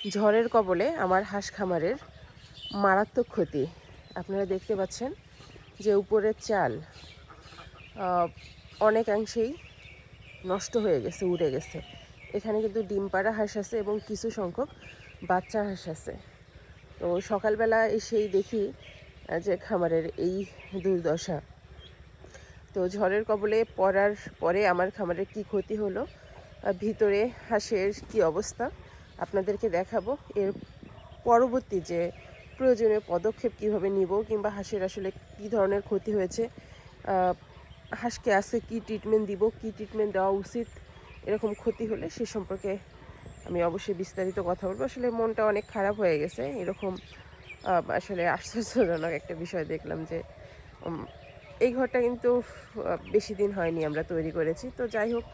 ঝড়ের কবলে আমার হাঁস খামারের মারাত্মক ক্ষতি। আপনারা দেখতে পাচ্ছেন যে উপরের চাল অনেকাংশেই নষ্ট হয়ে গেছে, উড়ে গেছে। এখানে কিন্তু ডিম পাড়া হাঁস আছে এবং কিছু সংখ্যক বাচ্চা হাঁস আছে। তো সকালবেলা এসেই দেখি যে খামারের এই দুর্দশা। তো ঝড়ের কবলে পড়ার পরে আমার খামারের কি ক্ষতি হলো, ভিতরে হাঁসের কি অবস্থা আপনাদেরকে দেখাবো। এর পরবর্তী যে প্রয়োজনীয় পদক্ষেপ কিভাবে নিব, কিংবা হাঁসের আসলে কি ধরনের ক্ষতি হয়েছে, হাঁসকে আজকে কি ট্রিটমেন্ট দিব, কি ট্রিটমেন্ট দেওয়া উচিত, এরকম ক্ষতি হলে সে সম্পর্কে আমি অবশ্যই বিস্তারিত কথা বলবো। আসলে মনটা অনেক খারাপ হয়ে গেছে। এরকম আসলে আশ্চর্যজনক একটা বিষয় দেখলাম যে এই ঘরটা কিন্তু বেশি দিন হয়নি আমরা তৈরি করেছি। তো যাই হোক,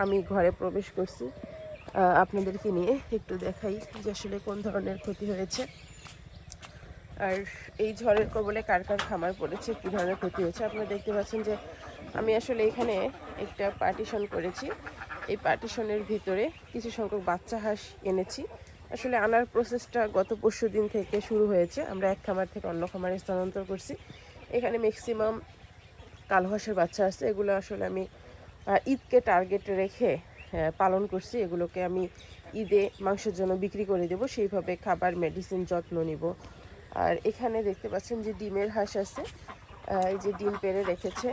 আমি ঘরে প্রবেশ করছি, আপনাদেরকে নিয়ে একটু দেখাই যে আসলে কোন ধরনের ক্ষতি হয়েছে, আর এই ঝড়ের কবলে কার কার খামার পড়েছে, কী ধরনের ক্ষতি হয়েছে। আপনারা দেখতে পাচ্ছেন যে আমি আসলে এখানে একটা পার্টিশন করেছি। এই পার্টিশনের ভিতরে কিছু সংখ্যক বাচ্চা হাঁস এনেছি। আসলে আনার প্রসেসটা গত পরশু দিন থেকে শুরু হয়েছে। আমরা এক খামার থেকে অন্য খামারে স্থানান্তর করছি। এখানে ম্যাক্সিমাম কালো হাঁসের বাচ্চা আছে। এগুলো আসলে আমি ঈদকে টার্গেট রেখে পালন করছি। এগুলোকে আমি ঈদে মাংসের জন্য বিক্রি করে দেবো, সেইভাবে খাবার, মেডিসিন, যত্ন নিব। আর এখানে দেখতে পাচ্ছেন যে ডিমের হাঁস আছে, এই যে ডিম পেড়ে রেখেছে।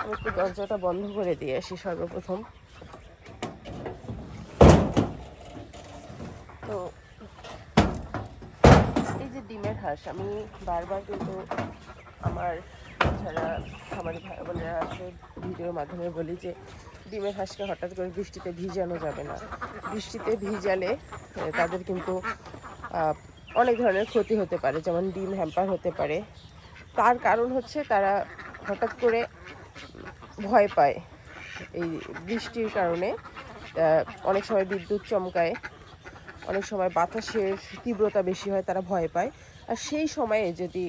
আমি একটু দরজাটা বন্ধ করে দিয়ে আসি সর্বপ্রথম। তো এই যে ডিমের হাঁস, আমি বারবার কিন্তু আমার যারা খামারি ভাই বোনেরা আছে ভিডিওর মাধ্যমে বলি যে ডিমের হাঁসকে হঠাৎ করে বৃষ্টিতে ভিজানো যাবে না। বৃষ্টিতে ভিজালে তাদের কিন্তু অনেক ধরনের ক্ষতি হতে পারে, যেমন ডিম হ্যাম্পার হতে পারে। তার কারণ হচ্ছে তারা হঠাৎ করে ভয় পায়। এই বৃষ্টির কারণে অনেক সময় বিদ্যুৎ চমকায়, অনেক সময় বাতাসের তীব্রতা বেশি হয়, তারা ভয় পায়। আর সেই সময়ে যদি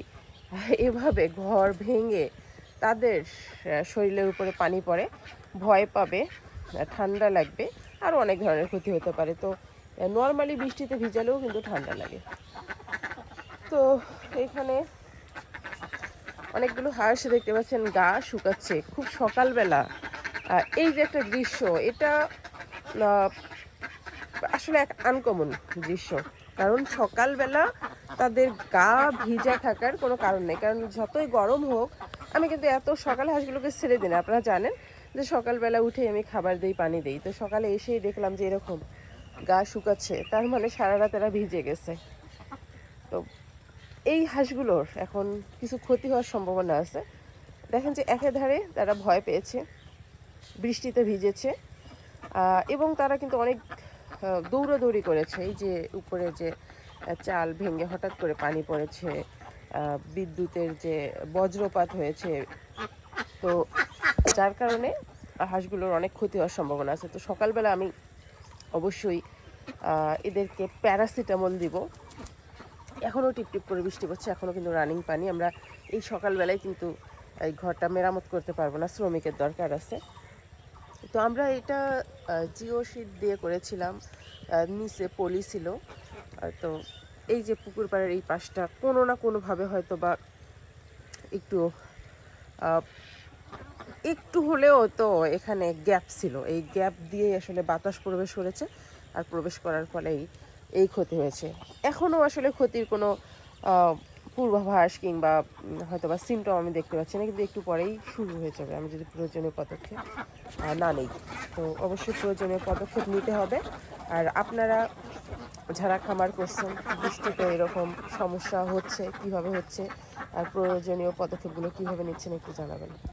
এভাবে ঘর ভেঙে তাদের শরীরের উপরে পানি পড়ে, ভয় পাবে, ঠান্ডা লাগবে, আরও অনেক ধরনের ক্ষতি হতে পারে। তো নর্মালি বৃষ্টিতে ভিজালেও কিন্তু ঠান্ডা লাগে। তো এখানে অনেকগুলো হাঁস দেখতে পাচ্ছেন গা শুকাচ্ছে খুব সকালবেলা। এই যে একটা দৃশ্য, এটা আসলে এক আনকমন দৃশ্য। কারণ সকালবেলা তাদের গা ভিজা থাকার কোনো কারণ নেই, কারণ যতই গরম হোক আমি কিন্তু এত সকালে হাঁসগুলোকে ছেড়ে দিই না। আপনারা জানেন যে সকালবেলা উঠে আমি খাবার দিই, পানি দিই। তো সকালে এসেই দেখলাম যে এরকম গা শুকাচ্ছে, তার মানে সারা রাত এরা ভিজে গেছে। তো এই হাঁসগুলোর এখন কিছু ক্ষতি হওয়ার সম্ভাবনা আছে। দেখেন যে একেধারে তারা ভয় পেয়েছে, বৃষ্টিতে ভিজেছে, এবং তারা কিন্তু অনেক দৌড়াদৌড়ি করেছে। এই যে উপরে যে চাল ভেঙে হঠাৎ করে পানি পড়েছে, বিদ্যুতের যে বজ্রপাত হয়েছে, তো যার কারণে হাঁসগুলোর অনেক ক্ষতি হওয়ার সম্ভাবনা আছে। তো সকালবেলা আমি অবশ্যই এদেরকে প্যারাসিটামল দিব। এখনও টিপটিপ করে বৃষ্টি পড়ছে, এখনও কিন্তু রানিং পানি। আমরা এই সকালবেলায় কিন্তু এই ঘরটা মেরামত করতে পারবো না, শ্রমিকের দরকার আছে। তো আমরা এটা জিও শিট দিয়ে করেছিলাম, নিচে পলি ছিল। তো এই যে পুকুর পাড়ের এই পাশটা কোনো না কোনোভাবে হয়তো বা একটু একটু হলেও তো এখানে গ্যাপ ছিল, এই গ্যাপ দিয়ে আসলে বাতাস প্রবেশ করেছে, আর প্রবেশ করার ফলেই এই ক্ষতি হয়েছে। এখনও আসলে ক্ষতির কোনো পূর্বাভাস কিংবা হয়তো বা সিমটম আমি দেখতে পাচ্ছি না, কিন্তু একটু পরেই শুরু হয়ে যাবে আমি যদি প্রয়োজনীয় পদক্ষেপ না নিই। তো অবশ্যই প্রয়োজনীয় পদক্ষেপ নিতে হবে। আর আপনারা যারা খামার করছেন, বৃষ্টিতে এরকম সমস্যা হচ্ছে, কিভাবে হচ্ছে, আর প্রয়োজনীয় পদক্ষেপগুলো কিভাবে নিচ্ছেন একটু জানাবেন।